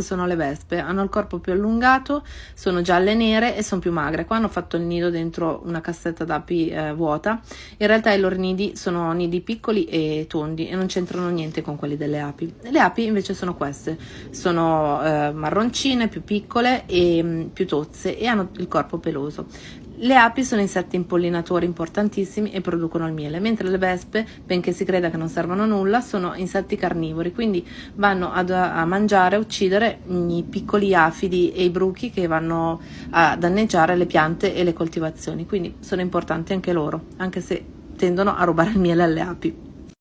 sono le vespe, hanno il corpo più allungato, sono gialle e nere e sono più magre. Qua hanno fatto il nido dentro una cassetta d'api vuota. In realtà i loro nidi sono nidi piccoli e tondi e non c'entrano niente con quelli delle api. Le api invece sono queste, sono marroncine, più piccole e più tozze e hanno il corpo peloso. Le api sono insetti impollinatori importantissimi e producono il miele, mentre le vespe, benché si creda che non servano a nulla, sono insetti carnivori, quindi vanno a mangiare, a uccidere i piccoli afidi e i bruchi che vanno a danneggiare le piante e le coltivazioni, quindi sono importanti anche loro, anche se tendono a rubare il miele alle api.